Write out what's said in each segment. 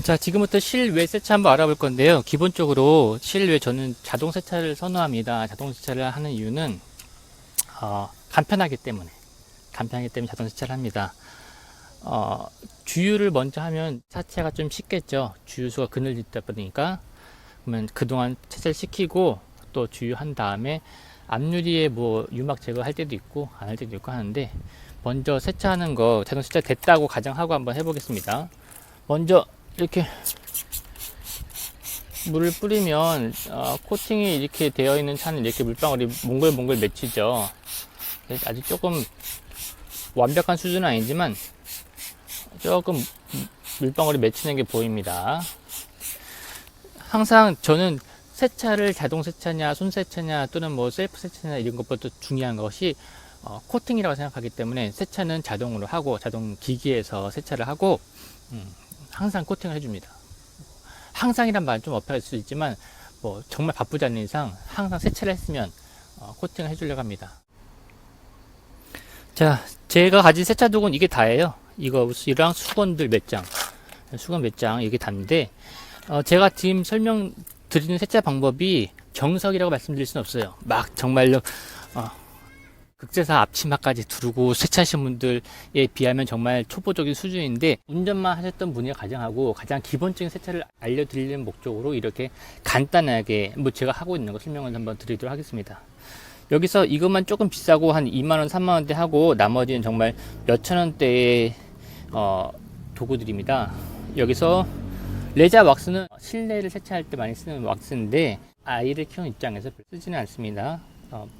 자, 지금부터 실외 세차 한번 알아볼 건데요. 기본적으로 실외 저는 자동 세차를 선호합니다. 자동 세차를 하는 이유는 간편하기 때문에 자동 세차를 합니다. 주유를 먼저 하면 차체가 좀 쉽겠죠. 주유소가 그늘지다 보니까. 그러면 그동안 세차를 시키고 또 주유한 다음에 앞유리에 뭐 유막 제거할 때도 있고 안 할 때도 있고 하는데, 먼저 세차하는 거 자동 세차 됐다고 가정하고 한번 해보겠습니다. 먼저 이렇게 물을 뿌리면 코팅이 이렇게 되어 있는 차는 이렇게 물방울이 몽글몽글 맺히죠. 아직 조금 완벽한 수준은 아니지만 조금 물방울이 맺히는 게 보입니다. 항상 저는 세차를 자동 세차냐 손 세차냐 또는 뭐 셀프 세차냐 이런 것보다 중요한 것이 코팅이라고 생각하기 때문에 세차는 자동으로 하고 자동 기기에서 세차를 하고 항상 코팅을 해줍니다. 항상이란 말은 좀 어폐할 수 있지만 뭐 정말 바쁘지 않는 이상 항상 세차를 했으면 코팅을 해주려고 합니다. 자, 제가 가진 세차 도구는 이게 다예요. 이거랑 수건들 몇 장, 수건 몇 장 이게 다인데, 제가 지금 설명드리는 세차 방법이 정석이라고 말씀드릴 수는 없어요. 막 정말로 극제사 앞치마까지 두르고 세차하신 분들에 비하면 정말 초보적인 수준인데, 운전만 하셨던 분이 가정하고 가장 기본적인 세차를 알려드리는 목적으로 이렇게 간단하게 뭐 제가 하고 있는 거 설명을 한번 드리도록 하겠습니다. 여기서 이것만 조금 비싸고 한 2만원 3만원대 하고 나머지는 정말 몇천원대의 도구들입니다. 여기서 레자 왁스는 실내를 세차할 때 많이 쓰는 왁스인데 아이를 키우는 입장에서 쓰지는 않습니다.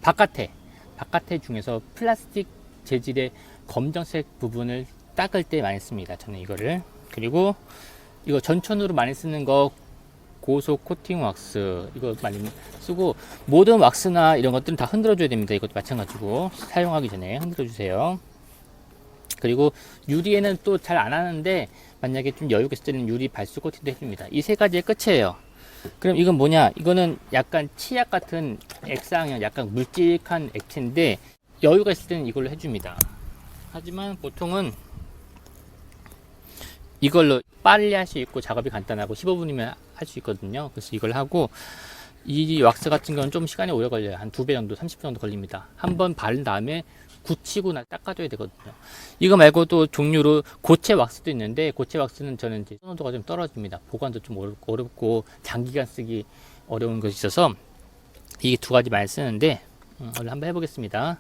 바깥에 중에서 플라스틱 재질의 검정색 부분을 닦을 때 많이 씁니다. 저는 이거를. 그리고 이거 전천으로 많이 쓰는 거 고속 코팅 왁스, 이거 많이 쓰고, 모든 왁스나 이런 것들은 다 흔들어 줘야 됩니다. 이것도 마찬가지고 사용하기 전에 흔들어 주세요. 그리고 유리에는 또 잘 안 하는데 만약에 좀 여유가 있을 때는 유리 발수 코팅도 해줍니다. 이 세 가지의 끝이에요. 그럼 이건 뭐냐? 이거는 약간 치약 같은 액상형, 약간 묽직한 액체인데 여유가 있을 때는 이걸로 해줍니다. 하지만 보통은 이걸로 빨리 할 수 있고 작업이 간단하고 15분이면 할 수 있거든요. 그래서 이걸 하고, 이 왁스 같은 경우는 좀 시간이 오래 걸려요. 한 2배 정도, 30분 정도 걸립니다. 한번 바른 다음에 굳히고 닦아줘야 되거든요. 이거 말고도 종류로 고체 왁스도 있는데, 고체 왁스는 저는 이제 선호도가 좀 떨어집니다. 보관도 좀 어렵고 장기간 쓰기 어려운 것이 있어서 이 두 가지 많이 쓰는데, 오늘 한번 해보겠습니다.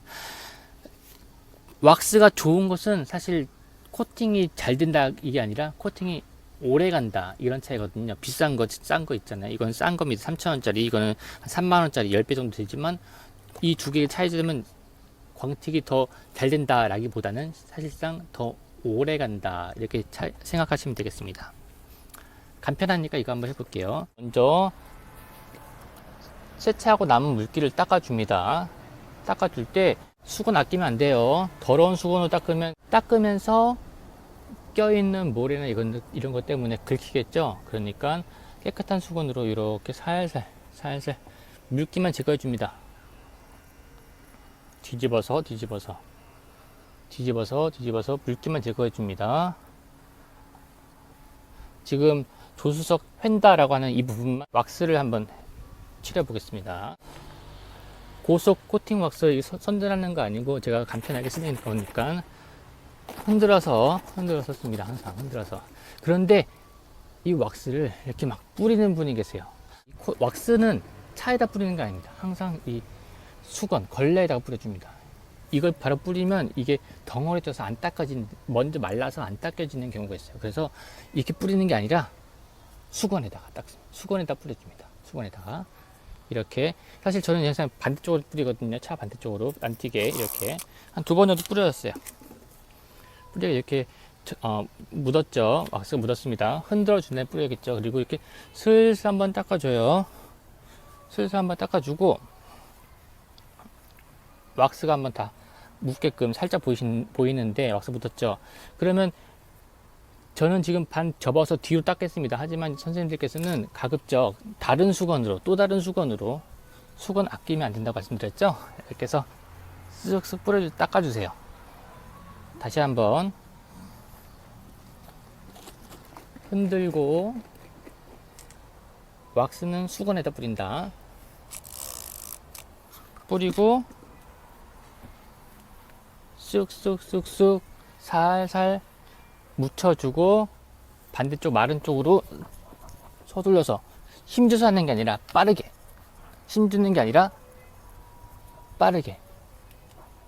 왁스가 좋은 것은 사실 코팅이 잘 된다 이게 아니라 코팅이 오래 간다 이런 차이거든요. 비싼 거, 싼 거 있잖아요. 이건 싼 겁니다. 3,000원짜리, 이거는 한 3만원짜리 10배 정도 되지만 이 두 개의 차이점은 광택이 더 잘 된다 라기보다는 사실상 더 오래 간다 이렇게 생각하시면 되겠습니다. 간편하니까 이거 한번 해볼게요. 먼저 세차하고 남은 물기를 닦아줍니다. 닦아줄 때 수건 아끼면 안 돼요. 더러운 수건으로 닦으면서 껴있는 모래나 이런 것 때문에 긁히겠죠. 그러니까 깨끗한 수건으로 이렇게 살살 물기만 제거해 줍니다. 뒤집어서 물기만 제거해 줍니다. 지금 조수석 휀다라고 하는 이 부분만 왁스를 한번 칠해 보겠습니다. 고속 코팅 왁스 선전하는 거 아니고 제가 간편하게 쓰는 거니까 흔들어서 씁니다. 항상 흔들어서. 그런데 이 왁스를 이렇게 막 뿌리는 분이 계세요. 왁스는 차에다 뿌리는 게 아닙니다. 항상 이 수건, 걸레에다가 뿌려줍니다. 이걸 바로 뿌리면 이게 덩어리져서 먼저 말라서 안 닦여지는 경우가 있어요. 그래서 이렇게 뿌리는 게 아니라 수건에다 뿌려줍니다. 수건에다가 이렇게. 사실 저는 항상 반대쪽으로 뿌리거든요. 차 반대쪽으로 안 튀게 이렇게 한 2번 정도 뿌려줬어요. 뿌리가 이렇게 묻었죠. 왁스가 묻었습니다. 흔들어 준 다음에 뿌려야겠죠. 그리고 이렇게 슬슬 한번 닦아줘요. 슬슬 한번 닦아주고, 왁스가 한번 다 묻게끔 살짝 보이는데 왁스 묻었죠. 그러면 저는 지금 반 접어서 뒤로 닦겠습니다. 하지만 선생님들께서는 가급적 또 다른 수건으로, 수건 아끼면 안 된다고 말씀드렸죠. 이렇게 해서 쓱쓱 닦아주세요. 다시 한번 흔들고 왁스는 수건에다 뿌린다. 뿌리고 쑥쑥쑥쑥 살살 묻혀주고 반대쪽 마른 쪽으로 서둘러서 힘줘서 하는 게 아니라 빠르게, 힘주는 게 아니라 빠르게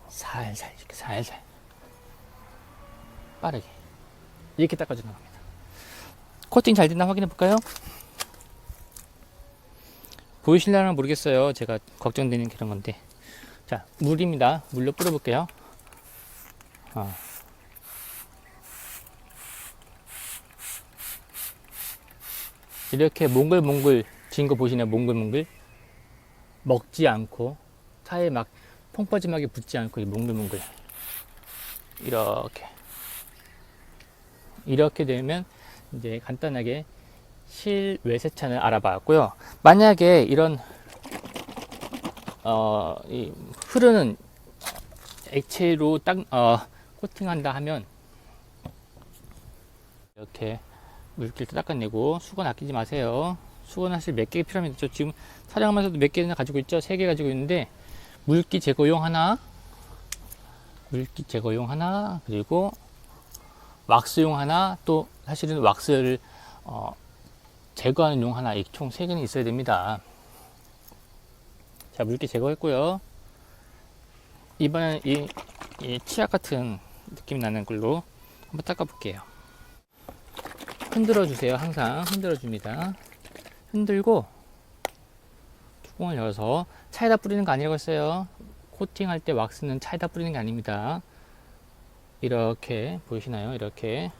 살살 이렇게 살살 빠르게 이렇게 닦아주는 겁니다. 코팅 잘 됐나 확인해 볼까요? 보이실려나 모르겠어요. 제가 걱정되는 그런 건데. 자, 물입니다. 물로 뿌려 볼게요. 이렇게 몽글몽글 진 거 보시나요? 몽글몽글 먹지 않고 차에 막 펑퍼짐하게 붙지 않고 몽글몽글 이렇게 되면 이제 간단하게 실외세차는 알아봤고요. 만약에 이런 이 흐르는 액체로 코팅한다 하면 이렇게 물기를 닦아내고 수건 아끼지 마세요. 수건 사실 몇 개 필요합니다. 지금 촬영하면서도 몇 개나 가지고 있죠. 3개 가지고 있는데 물기 제거용 하나, 그리고 왁스용 하나, 또 사실은 왁스를 제거하는 용 하나, 총 3개는 있어야 됩니다. 자, 물기 제거했고요. 이번엔 이 치약 같은 느낌 나는 걸로 한번 닦아 볼게요. 흔들어 주세요. 항상 흔들어 줍니다. 흔들고 뚜껑을 열어서 차에다 뿌리는 거 아니라고 했어요. 코팅할 때 왁스는 차에다 뿌리는 게 아닙니다. 이렇게 보이시나요? 이렇게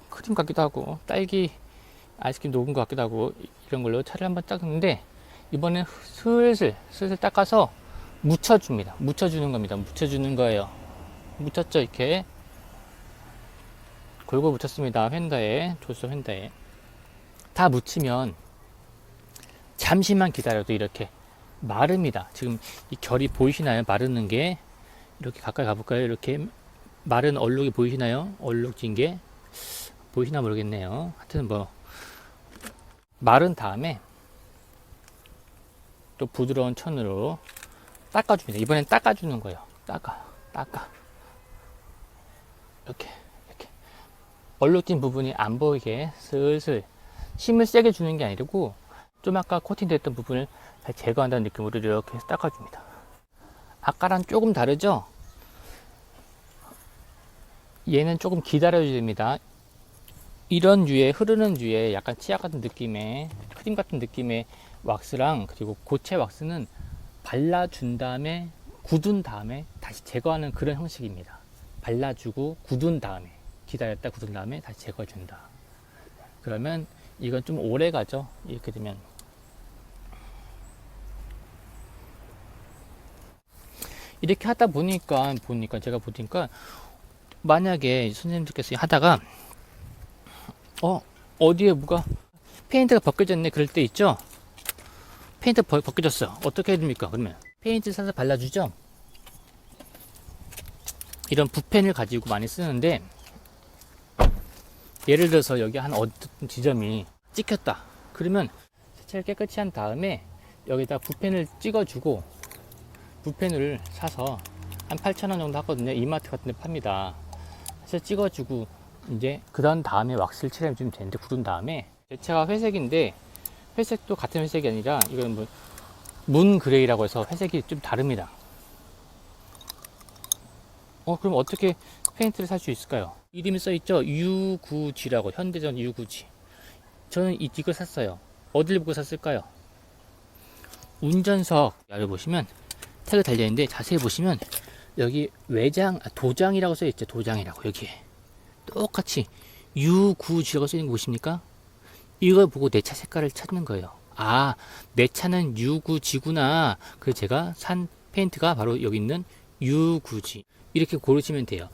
크림 같기도 하고 딸기 아이스크림 녹은 것 같기도 하고 이런 걸로 차를 한번 닦는데 이번엔 슬슬 닦아서 묻혀줍니다. 묻혀주는 겁니다. 묻혀주는 거예요. 묻혔죠? 이렇게 골고루 묻혔습니다. 휀다에, 조수 휀다에. 다 묻히면 잠시만 기다려도 이렇게 마릅니다. 지금 이 결이 보이시나요? 마르는 게 이렇게 가까이 가볼까요? 이렇게 마른 얼룩이 보이시나요? 얼룩진 게 보이시나 모르겠네요. 하여튼 뭐 마른 다음에 또 부드러운 천으로 닦아줍니다. 이번엔 닦아주는 거예요. 닦아 이렇게 얼룩진 부분이 안 보이게 슬슬 힘을 세게 주는 게 아니고 좀 아까 코팅됐던 부분을 잘 제거한다는 느낌으로 이렇게 해서 닦아줍니다. 아까랑 조금 다르죠? 얘는 조금 기다려줘야 됩니다. 이런 류의 흐르는 류의 약간 치약 같은 느낌의 크림 같은 느낌의 왁스랑 그리고 고체 왁스는 발라준 다음에 굳은 다음에 다시 제거하는 그런 형식입니다. 발라주고 굳은 다음에 기다렸다 굳은 다음에 다시 제거해준다. 그러면 이건 좀 오래 가죠. 이렇게 되면 이렇게 하다 보니까 제가 보니까 만약에 선생님들께서 하다가 어디에 뭐가 페인트가 벗겨졌네 그럴 때 있죠. 페인트 벗겨졌어. 어떻게 해야 됩니까? 그러면 페인트 사서 발라주죠. 이런 붓펜을 가지고 많이 쓰는데 예를 들어서 여기 한 어떤 지점이 찍혔다. 그러면 세차를 깨끗이 한 다음에 여기다 붓펜을 찍어주고 붓펜을 사서 한 8,000원 정도 하거든요. 이마트 같은 데 팝니다. 그래서 찍어주고 이제 그 다음에 왁스를 칠해주면 되는데 굳은 다음에 제 차가 회색인데 회색도 같은 회색이 아니라 이건 뭐 문 그레이라고 해서 회색이 좀 다릅니다. 그럼 어떻게 페인트를 살 수 있을까요? 이름이 써있죠? U9G라고 현대전 U9G. 저는 이걸 샀어요. 어딜 보고 샀을까요? 운전석 아래 보시면 태그 달려있는데 자세히 보시면 여기 도장이라고 써있죠. 도장이라고 여기에 똑같이 U9G라고 써있는 거 보십니까? 이걸 보고 내 차 색깔을 찾는 거예요. 내 차는 U9G구나. 그래서 제가 산 페인트가 바로 여기 있는 U9G. 이렇게 고르시면 돼요.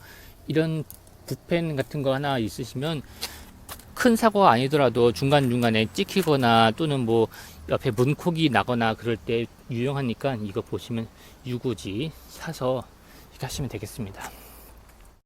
이런 붓펜 같은 거 하나 있으시면 큰 사고가 아니더라도 중간중간에 찍히거나 또는 뭐 옆에 문콕이 나거나 그럴 때 유용하니까 이거 보시면 U9G 사서 이렇게 하시면 되겠습니다.